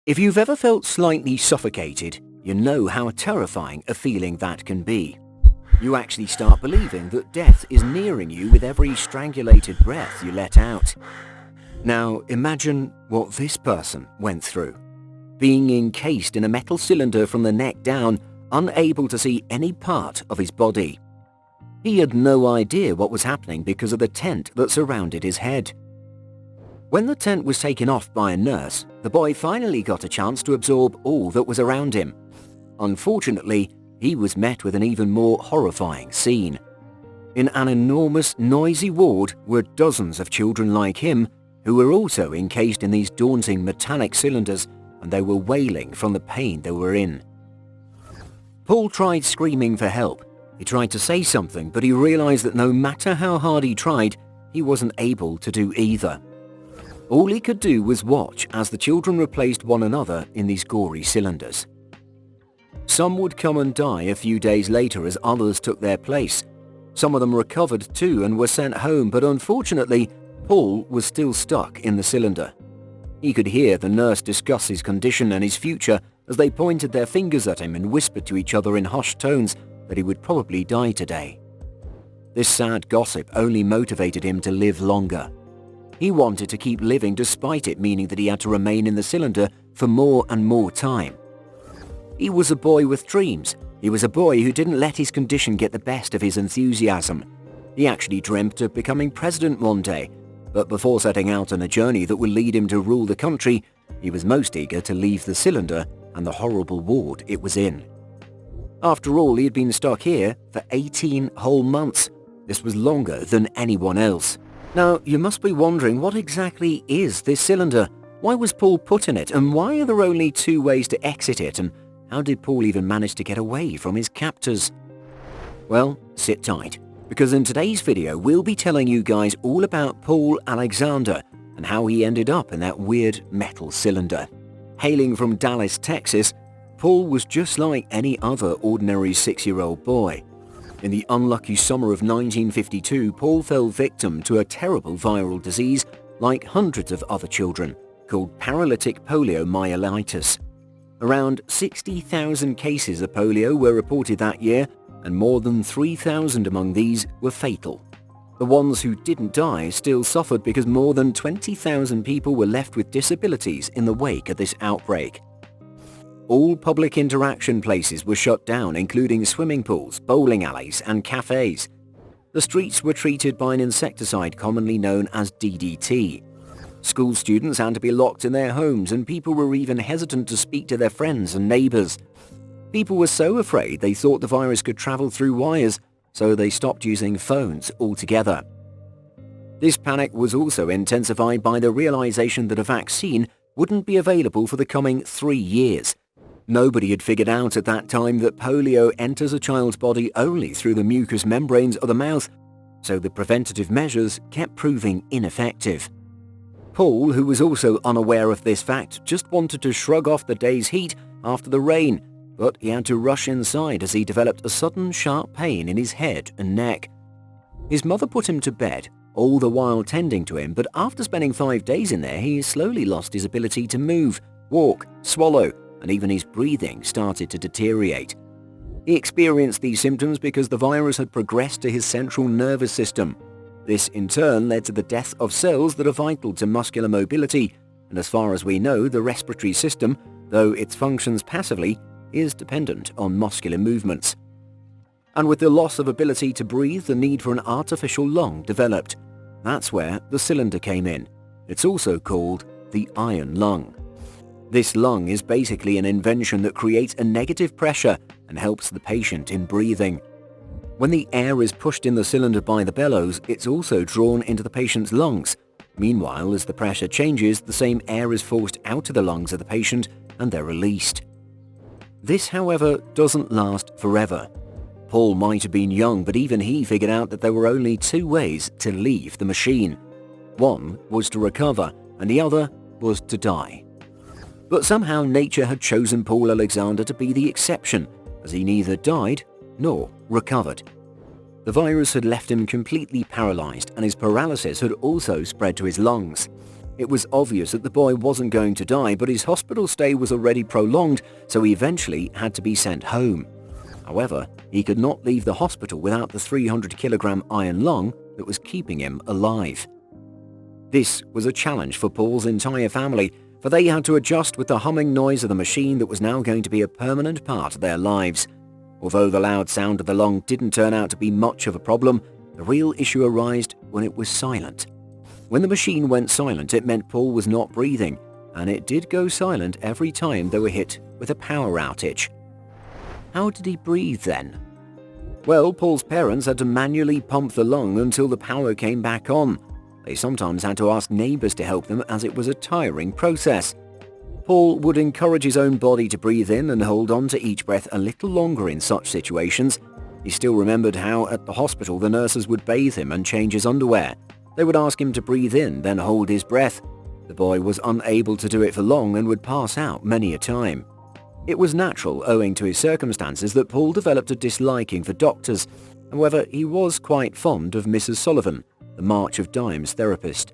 If you've ever felt slightly suffocated, you know how terrifying a feeling that can be. You actually start believing that death is nearing you with every strangulated breath you let out. Now imagine what this person went through. Being encased in a metal cylinder from the neck down, unable to see any part of his body. He had no idea what was happening because of the tent that surrounded his head. When the tent was taken off by a nurse, the boy finally got a chance to absorb all that was around him. Unfortunately, he was met with an even more horrifying scene. In an enormous, noisy ward were dozens of children like him who were also encased in these daunting metallic cylinders, and they were wailing from the pain they were in. Paul tried screaming for help. He tried to say something, but he realized that no matter how hard he tried, he wasn't able to do either. All he could do was watch as the children replaced one another in these gory cylinders. Some would come and die a few days later as others took their place. Some of them recovered too and were sent home, but unfortunately, Paul was still stuck in the cylinder. He could hear the nurse discuss his condition and his future as they pointed their fingers at him and whispered to each other in hushed tones that he would probably die today. This sad gossip only motivated him to live longer. He wanted to keep living despite it meaning that he had to remain in the cylinder for more and more time. He was a boy with dreams. He was a boy who didn't let his condition get the best of his enthusiasm. He actually dreamt of becoming president one day, but before setting out on a journey that would lead him to rule the country, he was most eager to leave the cylinder and the horrible ward it was in. After all, he had been stuck here for 18 whole months. This was longer than anyone else. Now, you must be wondering, what exactly is this cylinder? Why was Paul put in it, and why are there only two ways to exit it, and how did Paul even manage to get away from his captors? Well, sit tight, because in today's video we'll be telling you guys all about Paul Alexander and how he ended up in that weird metal cylinder. Hailing from Dallas, Texas, Paul was just like any other ordinary 6-year-old boy. In the unlucky summer of 1952, Paul fell victim to a terrible viral disease like hundreds of other children, called paralytic poliomyelitis. Around 60,000 cases of polio were reported that year, and more than 3,000 among these were fatal. The ones who didn't die still suffered because more than 20,000 people were left with disabilities in the wake of this outbreak. All public interaction places were shut down, including swimming pools, bowling alleys, and cafes. The streets were treated by an insecticide commonly known as DDT. School students had to be locked in their homes, and people were even hesitant to speak to their friends and neighbors. People were so afraid they thought the virus could travel through wires, so they stopped using phones altogether. This panic was also intensified by the realization that a vaccine wouldn't be available for the coming 3 years. Nobody had figured out at that time that polio enters a child's body only through the mucous membranes of the mouth, so the preventative measures kept proving ineffective. Paul, who was also unaware of this fact, just wanted to shrug off the day's heat after the rain, but he had to rush inside as he developed a sudden sharp pain in his head and neck. His mother put him to bed, all the while tending to him, but after spending 5 days in there, he slowly lost his ability to move, walk, swallow, and even his breathing started to deteriorate. He experienced these symptoms because the virus had progressed to his central nervous system. This in turn led to the death of cells that are vital to muscular mobility, and as far as we know, the respiratory system, though it functions passively, is dependent on muscular movements. And with the loss of ability to breathe, the need for an artificial lung developed. That's where the cylinder came in. It's also called the iron lung. This lung is basically an invention that creates a negative pressure and helps the patient in breathing. When the air is pushed in the cylinder by the bellows, it's also drawn into the patient's lungs. Meanwhile, as the pressure changes, the same air is forced out of the lungs of the patient and they're released. This, however, doesn't last forever. Paul might have been young, but even he figured out that there were only 2 ways to leave the machine. One was to recover, and the other was to die. But somehow nature had chosen Paul Alexander to be the exception, as he neither died nor recovered. The virus had left him completely paralyzed, and his paralysis had also spread to his lungs. It was obvious that the boy wasn't going to die, but his hospital stay was already prolonged, so he eventually had to be sent home. However, he could not leave the hospital without the 300-kilogram iron lung that was keeping him alive. This was a challenge for Paul's entire family, for they had to adjust with the humming noise of the machine that was now going to be a permanent part of their lives. Although the loud sound of the lung didn't turn out to be much of a problem, the real issue arose when it was silent. When the machine went silent, it meant Paul was not breathing, and it did go silent every time they were hit with a power outage. How did he breathe then? Well, Paul's parents had to manually pump the lung until the power came back on. They sometimes had to ask neighbors to help them, as it was a tiring process. Paul would encourage his own body to breathe in and hold on to each breath a little longer in such situations. He still remembered how at the hospital the nurses would bathe him and change his underwear. They would ask him to breathe in, then hold his breath. The boy was unable to do it for long and would pass out many a time. It was natural, owing to his circumstances, that Paul developed a disliking for doctors. However, he was quite fond of Mrs. Sullivan, the March of Dimes therapist.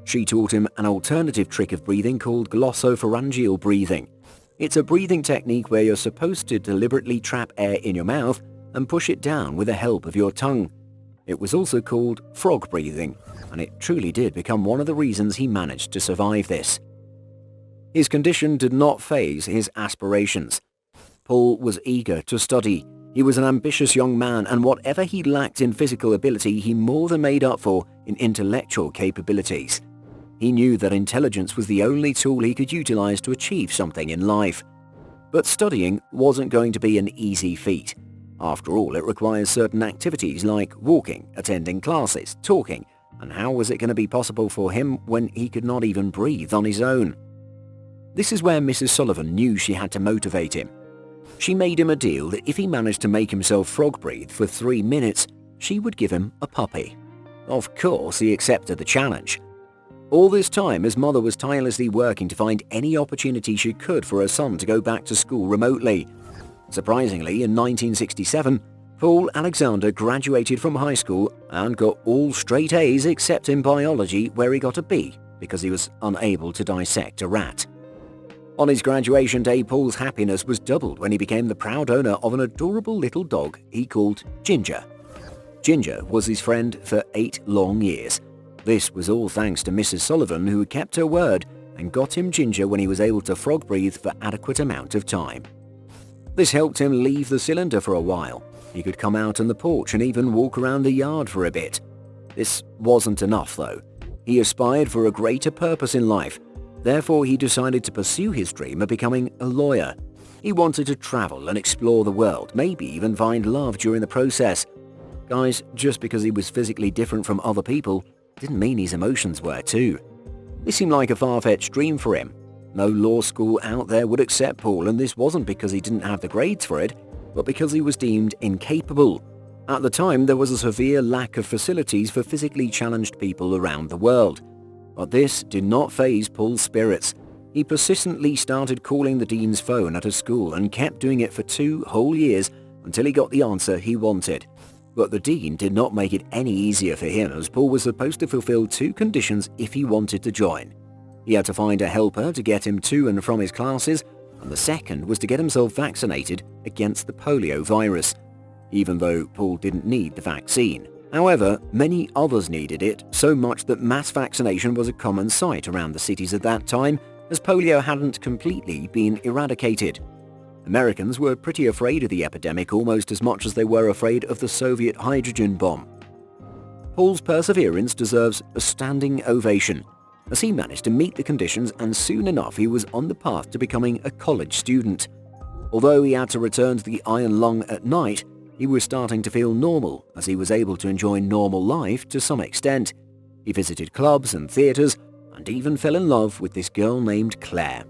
She taught him an alternative trick of breathing called glossopharyngeal breathing. It's a breathing technique where you're supposed to deliberately trap air in your mouth and push it down with the help of your tongue. It was also called frog breathing, and it truly did become one of the reasons he managed to survive this. His condition did not faze his aspirations. Paul was eager to study. He was an ambitious young man, and whatever he lacked in physical ability, he more than made up for in intellectual capabilities. He knew that intelligence was the only tool he could utilize to achieve something in life. But studying wasn't going to be an easy feat. After all, it requires certain activities like walking, attending classes, talking, and how was it going to be possible for him when he could not even breathe on his own? This is where Mrs. Sullivan knew she had to motivate him. She made him a deal that if he managed to make himself frog breathe for 3 minutes, she would give him a puppy. Of course, he accepted the challenge. All this time, his mother was tirelessly working to find any opportunity she could for her son to go back to school remotely. Surprisingly, in 1967, Paul Alexander graduated from high school and got all straight A's except in biology, where he got a B because he was unable to dissect a rat. On his graduation day, Paul's happiness was doubled when he became the proud owner of an adorable little dog he called Ginger. Ginger was his friend for 8 long years. This was all thanks to Mrs. Sullivan, who kept her word and got him Ginger when he was able to frog breathe for adequate amount of time. This helped him leave the cylinder for a while. He could come out on the porch and even walk around the yard for a bit. This wasn't enough though. He aspired for a greater purpose in life. Therefore, he decided to pursue his dream of becoming a lawyer. He wanted to travel and explore the world, maybe even find love during the process. Guys, just because he was physically different from other people didn't mean his emotions were too. This seemed like a far-fetched dream for him. No law school out there would accept Paul, and this wasn't because he didn't have the grades for it, but because he was deemed incapable. At the time, there was a severe lack of facilities for physically challenged people around the world. But this did not faze Paul's spirits. He persistently started calling the dean's phone at his school and kept doing it for 2 whole years until he got the answer he wanted. But the dean did not make it any easier for him, as Paul was supposed to fulfill 2 conditions if he wanted to join. He had to find a helper to get him to and from his classes, and the second was to get himself vaccinated against the polio virus, even though Paul didn't need the vaccine. However, many others needed it, so much that mass vaccination was a common sight around the cities at that time, as polio hadn't completely been eradicated. Americans were pretty afraid of the epidemic almost as much as they were afraid of the Soviet hydrogen bomb. Paul's perseverance deserves a standing ovation, as he managed to meet the conditions, and soon enough he was on the path to becoming a college student. Although he had to return to the iron lung at night, he was starting to feel normal, as he was able to enjoy normal life to some extent. He visited clubs and theaters, and even fell in love with this girl named Claire.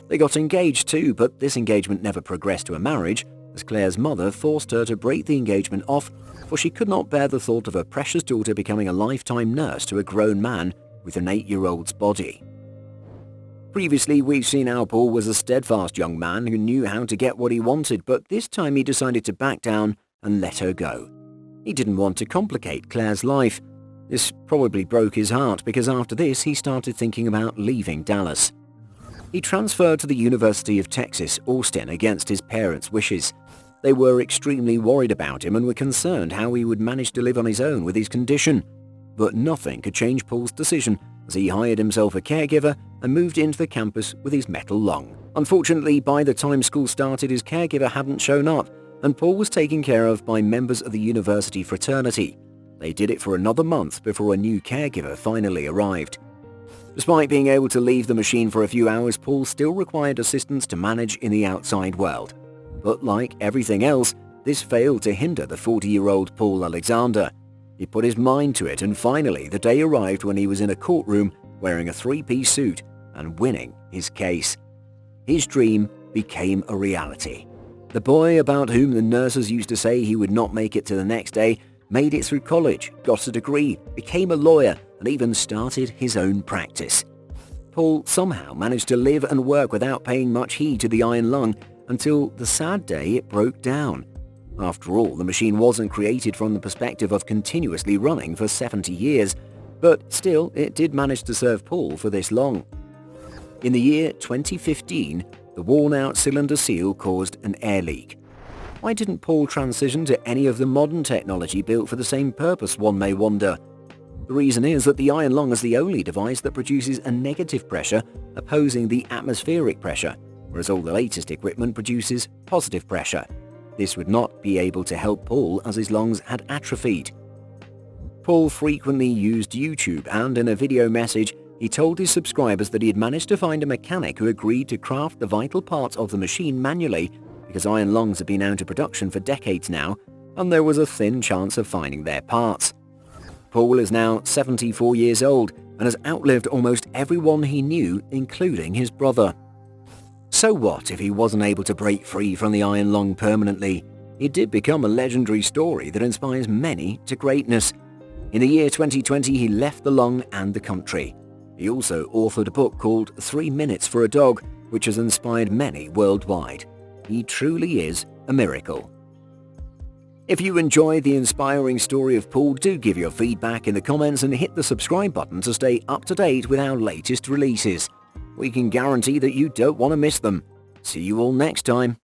They got engaged too, but this engagement never progressed to a marriage, as Claire's mother forced her to break the engagement off, for she could not bear the thought of her precious daughter becoming a lifetime nurse to a grown man with an 8-year-old's body. Previously, we've seen how Paul was a steadfast young man who knew how to get what he wanted, but this time he decided to back down and let her go. He didn't want to complicate Claire's life. This probably broke his heart because after this he started thinking about leaving Dallas. He transferred to the University of Texas, Austin, against his parents' wishes. They were extremely worried about him and were concerned how he would manage to live on his own with his condition. But nothing could change Paul's decision as he hired himself a caregiver and moved into the campus with his metal lung. Unfortunately, by the time school started, his caregiver hadn't shown up, and Paul was taken care of by members of the university fraternity. They did it for another month before a new caregiver finally arrived. Despite being able to leave the machine for a few hours, Paul still required assistance to manage in the outside world. But like everything else, this failed to hinder the 40-year-old Paul Alexander. He put his mind to it, and finally the day arrived when he was in a courtroom wearing a three-piece suit and winning his case. His dream became a reality. The boy about whom the nurses used to say he would not make it to the next day made it through college, got a degree, became a lawyer, and even started his own practice. Paul somehow managed to live and work without paying much heed to the iron lung until the sad day it broke down. After all, the machine wasn't created from the perspective of continuously running for 70 years, but still it did manage to serve Paul for this long. In the year 2015, the worn-out cylinder seal caused an air leak. Why didn't Paul transition to any of the modern technology built for the same purpose, one may wonder? The reason is that the iron lung is the only device that produces a negative pressure opposing the atmospheric pressure, whereas all the latest equipment produces positive pressure. This would not be able to help Paul as his lungs had atrophied. Paul frequently used YouTube, and in a video message, he told his subscribers that he had managed to find a mechanic who agreed to craft the vital parts of the machine manually because iron lungs have been out of production for decades now, and there was a thin chance of finding their parts. Paul is now 74 years old and has outlived almost everyone he knew, including his brother. So what if he wasn't able to break free from the iron lung permanently? It did become a legendary story that inspires many to greatness. In the year 2020, he left the lung and the country. He also authored a book called 3 Minutes for a Dog, which has inspired many worldwide. He truly is a miracle. If you enjoyed the inspiring story of Paul, do give your feedback in the comments and hit the subscribe button to stay up to date with our latest releases. We can guarantee that you don't want to miss them. See you all next time.